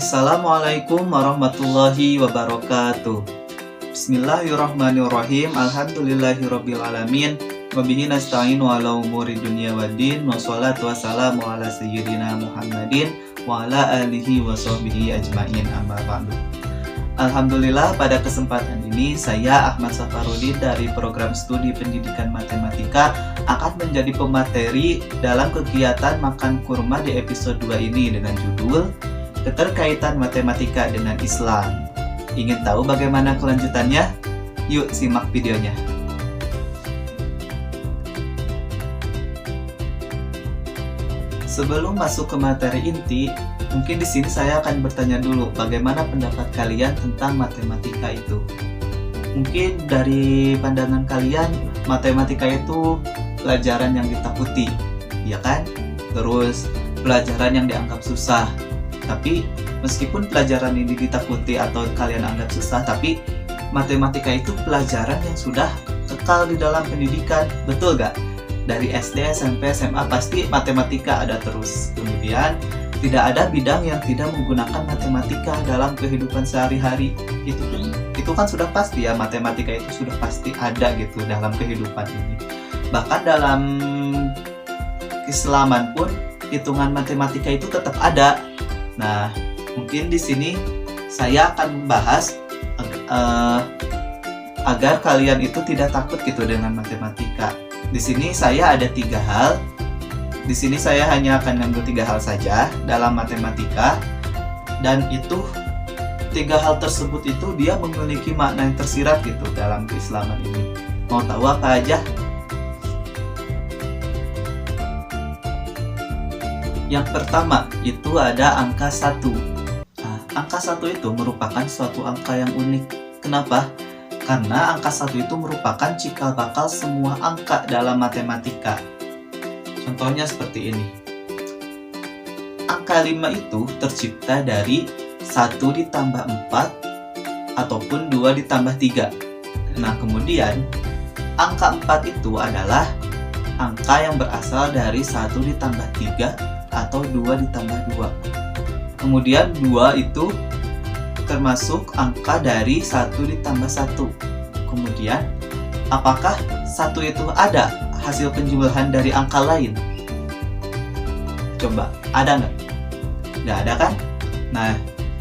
Assalamualaikum warahmatullahi wabarakatuh. Bismillahirrahmanirrahim. Alhamdulillahirrabbilalamin. Wabihi nasta'inu ala umuri dunya waddin. Wassalatu wassalamu ala sayyidina Muhammadin wa ala alihi wa sahbihi ajma'in, amma ba'du. Alhamdulillah, pada kesempatan ini saya Ahmad Safarudin dari program studi pendidikan matematika akan menjadi pemateri dalam kegiatan makan kurma di episode 2 ini dengan judul Keterkaitan Matematika dengan Islam. Ingin tahu bagaimana kelanjutannya? Yuk simak videonya. Sebelum masuk ke materi inti, mungkin di sini saya akan bertanya dulu bagaimana pendapat kalian tentang matematika itu. Mungkin dari pandangan kalian, matematika itu pelajaran yang ditakuti, ya kan? Terus pelajaran yang dianggap susah. Tapi meskipun pelajaran ini ditakuti atau kalian anggap susah, tapi matematika itu pelajaran yang sudah kekal di dalam pendidikan, betul gak? Dari SD, SMP, SMA pasti matematika ada terus. Kemudian tidak ada bidang yang tidak menggunakan matematika dalam kehidupan sehari-hari. Itu kan sudah pasti ya, matematika itu sudah pasti ada gitu dalam kehidupan ini. Bahkan dalam keislaman pun hitungan matematika itu tetap ada. Nah, mungkin di sini saya akan membahas agar kalian itu tidak takut gitu dengan matematika. Di sini saya ada 3 hal. Di sini saya hanya akan ngambil 3 hal saja dalam matematika, dan itu 3 hal tersebut itu dia memiliki makna yang tersirat gitu dalam keislaman ini. Mau tahu apa aja? Yang pertama itu ada angka 1. Nah, angka 1 itu merupakan suatu angka yang unik. Kenapa? Karena angka 1 itu merupakan cikal bakal semua angka dalam matematika. Contohnya seperti ini. Angka 5 itu tercipta dari 1 ditambah 4 ataupun 2 ditambah 3. Nah, kemudian angka 4 itu adalah angka yang berasal dari 1 ditambah 3 atau 2 ditambah 2. Kemudian 2 itu termasuk angka dari 1 ditambah 1. Kemudian apakah 1 itu ada hasil penjumlahan dari angka lain? Coba, ada nggak? Nggak ada kan? Nah,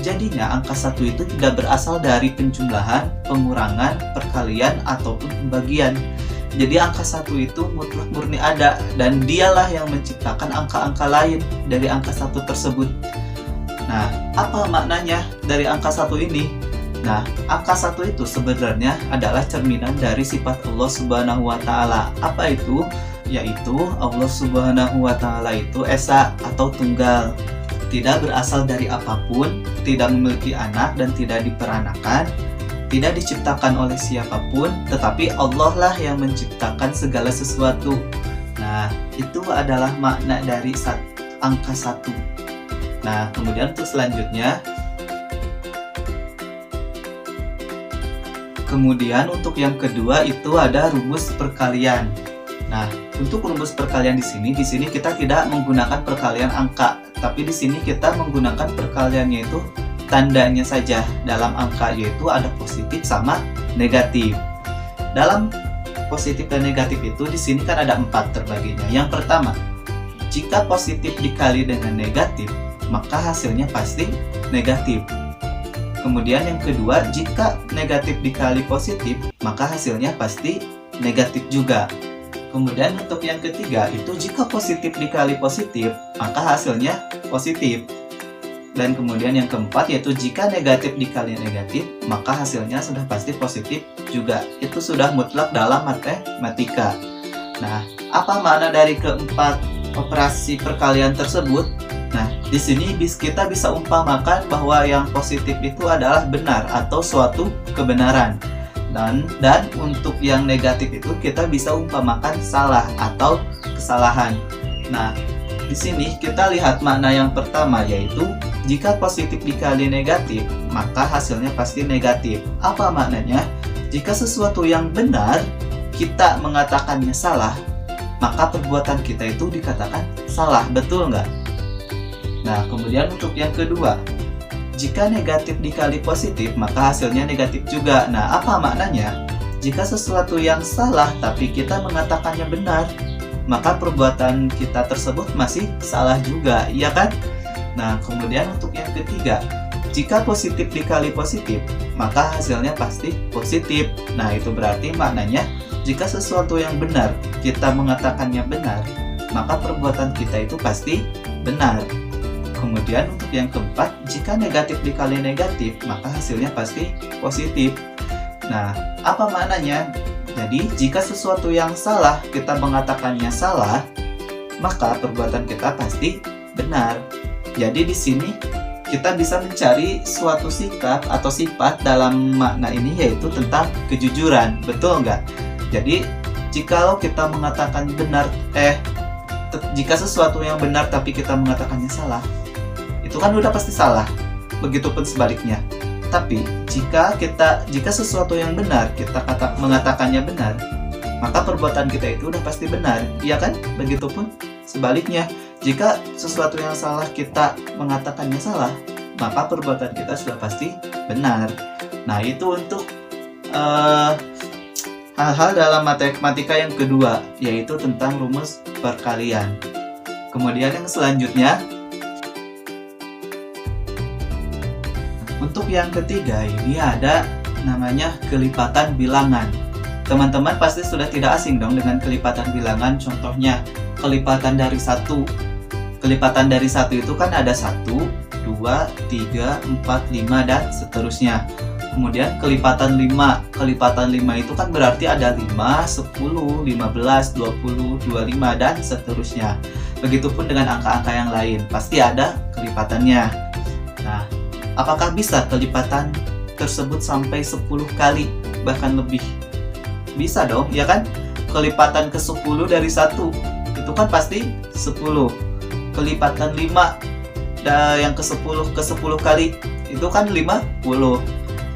jadinya angka 1 itu tidak berasal dari penjumlahan, pengurangan, perkalian, ataupun pembagian. Jadi angka 1 itu mutlak murni ada, dan dialah yang menciptakan angka-angka lain dari angka 1 tersebut. Nah, apa maknanya dari angka 1 ini? Nah, angka 1 itu sebenarnya adalah cerminan dari sifat Allah Subhanahu wa Ta'ala. Apa itu? Yaitu Allah Subhanahu wa Ta'ala itu esa atau tunggal, tidak berasal dari apapun, tidak memiliki anak dan tidak diperanakan, tidak diciptakan oleh siapapun, tetapi Allah lah yang menciptakan segala sesuatu. Nah, itu adalah makna dari angka 1. Nah, kemudian untuk selanjutnya, untuk yang kedua itu ada rumus perkalian. Nah, untuk rumus perkalian di sini kita tidak menggunakan perkalian angka, tapi di sini kita menggunakan perkaliannya itu tandanya saja dalam angka, yaitu ada positif sama negatif. Dalam positif dan negatif itu di sini kan ada 4 terbaginya. Yang pertama, jika positif dikali dengan negatif, maka hasilnya pasti negatif. Kemudian yang kedua, jika negatif dikali positif, maka hasilnya pasti negatif juga. Kemudian untuk yang ketiga itu jika positif dikali positif, maka hasilnya positif. Dan kemudian yang keempat yaitu jika negatif dikali negatif, maka hasilnya sudah pasti positif juga. Itu sudah mutlak dalam matematika. Nah, apa makna dari keempat operasi perkalian tersebut? Nah, di sini kita bisa umpamakan bahwa yang positif itu adalah benar atau suatu kebenaran. Dan untuk yang negatif itu kita bisa umpamakan salah atau kesalahan. Nah, di sini kita lihat makna yang pertama, yaitu jika positif dikali negatif, maka hasilnya pasti negatif. Apa maknanya? Jika sesuatu yang benar, kita mengatakannya salah, maka perbuatan kita itu dikatakan salah, betul nggak? Nah, kemudian untuk yang kedua, jika negatif dikali positif, maka hasilnya negatif juga. Nah, apa maknanya? Jika sesuatu yang salah tapi kita mengatakannya benar, maka perbuatan kita tersebut masih salah juga, iya kan? Nah, kemudian untuk yang ketiga, jika positif dikali positif, maka hasilnya pasti positif. Nah, itu berarti maknanya jika sesuatu yang benar kita mengatakannya benar, maka perbuatan kita itu pasti benar. Kemudian untuk yang keempat, jika negatif dikali negatif, maka hasilnya pasti positif. Nah, apa maknanya? Jadi, jika sesuatu yang salah kita mengatakannya salah, maka perbuatan kita pasti benar. Jadi di sini kita bisa mencari suatu sikap atau sifat dalam makna ini, yaitu tentang kejujuran. Betul nggak? Jadi, jikalau kita mengatakan benar, jika sesuatu yang benar tapi kita mengatakannya salah, itu kan udah pasti salah. Begitupun sebaliknya. Tapi jika sesuatu yang benar kita mengatakannya benar, maka perbuatan kita itu udah pasti benar, iya kan? Begitupun sebaliknya, jika sesuatu yang salah kita mengatakannya salah, maka perbuatan kita sudah pasti benar. Nah, itu untuk hal-hal dalam matematika yang kedua, yaitu tentang rumus perkalian. Kemudian yang selanjutnya, untuk yang ketiga ini ada namanya kelipatan bilangan. Teman-teman pasti sudah tidak asing dong dengan kelipatan bilangan. Contohnya kelipatan dari satu. Kelipatan dari satu itu kan ada 1, 2, 3, 4, 5 dan seterusnya. Kemudian kelipatan 5. Kelipatan 5 itu kan berarti ada 5, 10, 15, 20, 25 dan seterusnya. Begitupun dengan angka-angka yang lain, pasti ada kelipatannya. Nah, apakah bisa kelipatan tersebut sampai 10 kali bahkan lebih? Bisa dong, ya kan? Kelipatan ke 10 dari 1 itu kan pasti 10. Kelipatan 5 yang ke 10 kali itu kan 50.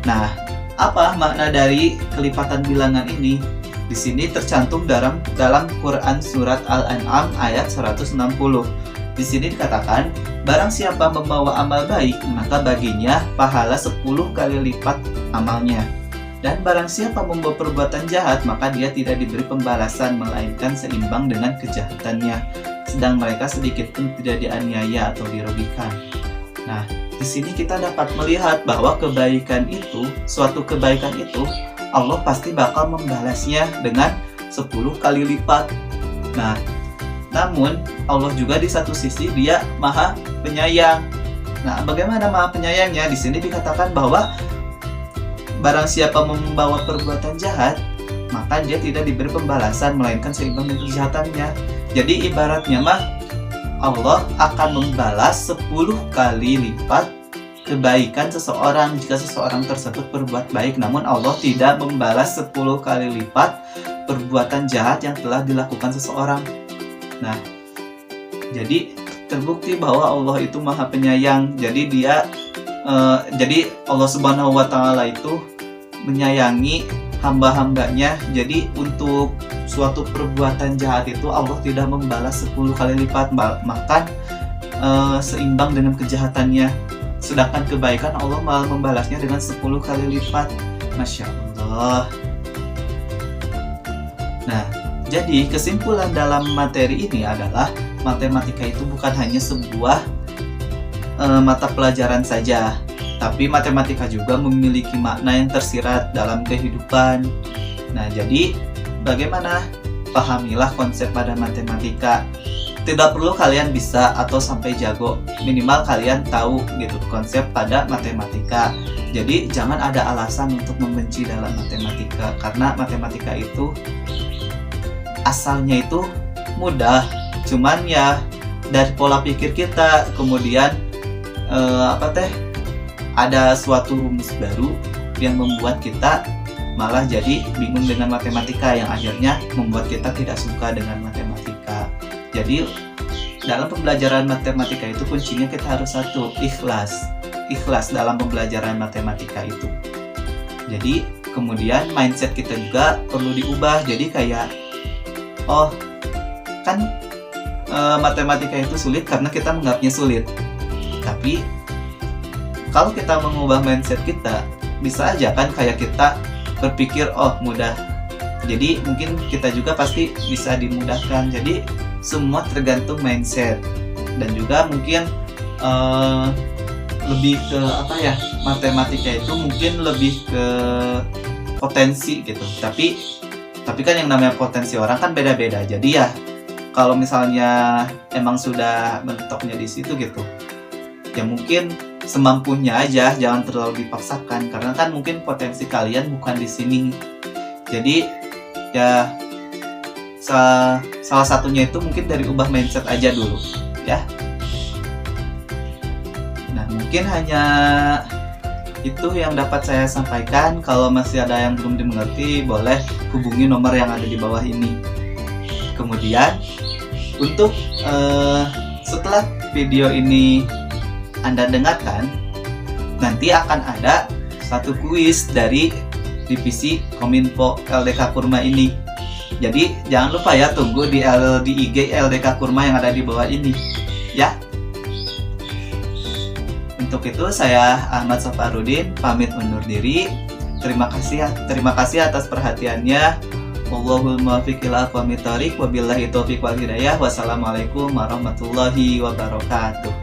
Nah, apa makna dari kelipatan bilangan ini? Di sini tercantum dalam Quran surat Al-An'am ayat 160. Di sini dikatakan, barang siapa membawa amal baik, maka baginya pahala 10 kali lipat amalnya. Dan barang siapa membawa perbuatan jahat, maka dia tidak diberi pembalasan, melainkan seimbang dengan kejahatannya. Sedang mereka sedikit pun tidak dianiaya atau dirugikan. Nah, di sini kita dapat melihat bahwa kebaikan itu, suatu kebaikan itu, Allah pasti bakal membalasnya dengan 10 kali lipat. Nah, namun Allah juga di satu sisi dia Maha Penyayang. Nah, bagaimana Maha Penyayangnya? Di sini dikatakan bahwa barang siapa membawa perbuatan jahat, maka dia tidak diberi pembalasan, melainkan seimbang dengan kejahatannya. Jadi ibaratnya Allah akan membalas 10 kali lipat kebaikan seseorang jika seseorang tersebut berbuat baik, namun Allah tidak membalas 10 kali lipat perbuatan jahat yang telah dilakukan seseorang. Nah, jadi terbukti bahwa Allah itu Maha Penyayang. Jadi Allah Subhanahu wa Ta'ala itu menyayangi hamba-hambanya. Jadi untuk suatu perbuatan jahat itu Allah tidak membalas 10 kali lipat, bahkan seimbang dengan kejahatannya. Sedangkan kebaikan Allah malah membalasnya dengan 10 kali lipat. Masya Allah. Nah, jadi kesimpulan dalam materi ini adalah matematika itu bukan hanya sebuah mata pelajaran saja, tapi matematika juga memiliki makna yang tersirat dalam kehidupan. Nah, jadi bagaimana? Pahamilah konsep pada matematika. Tidak perlu kalian bisa atau sampai jago, minimal kalian tahu gitu konsep pada matematika. Jadi jangan ada alasan untuk membenci dalam matematika, karena matematika itu asalnya itu mudah, cuman ya dari pola pikir kita kemudian ada suatu rumus baru yang membuat kita malah jadi bingung dengan matematika, yang akhirnya membuat kita tidak suka dengan matematika. Jadi dalam pembelajaran matematika itu kuncinya kita harus satu, ikhlas dalam pembelajaran matematika itu. Jadi kemudian mindset kita juga perlu diubah. Jadi kayak matematika itu sulit karena kita menganggapnya sulit. Tapi kalau kita mengubah mindset kita, bisa aja kan kayak kita berpikir oh mudah, jadi mungkin kita juga pasti bisa dimudahkan. Jadi semua tergantung mindset, dan juga mungkin lebih ke apa ya, matematika itu mungkin lebih ke potensi gitu. Tapi kan yang namanya potensi orang kan beda-beda. Jadi ya kalau misalnya emang sudah mentoknya di situ gitu, ya mungkin semampunya aja, jangan terlalu dipaksakan, karena kan mungkin potensi kalian bukan di sini. Jadi ya salah satunya itu mungkin dari ubah mindset aja dulu ya. Nah, mungkin hanya itu yang dapat saya sampaikan. Kalau masih ada yang belum dimengerti, boleh hubungi nomor yang ada di bawah ini. Kemudian untuk setelah video ini Anda dengarkan, nanti akan ada satu kuis dari divisi Kominfo LDK Kurma ini. Jadi jangan lupa ya, tunggu di IG LDK Kurma yang ada di bawah ini ya. Untuk itu saya Ahmad Safarudin pamit undur diri. Terima kasih atas perhatiannya. Wallahul muwaffiq ila aqwamit thoriq, wabillahi taufiq wal hidayah. Wassalamualaikum warahmatullahi wabarakatuh.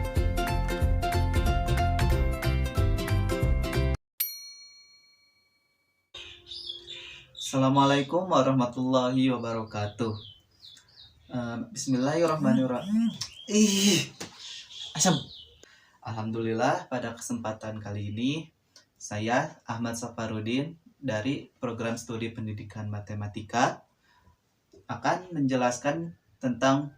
Assalamualaikum warahmatullahi wabarakatuh. Bismillahirrahmanirrahim. Asam. Alhamdulillah, pada kesempatan kali ini saya Ahmad Safarudin dari Program Studi Pendidikan Matematika akan menjelaskan tentang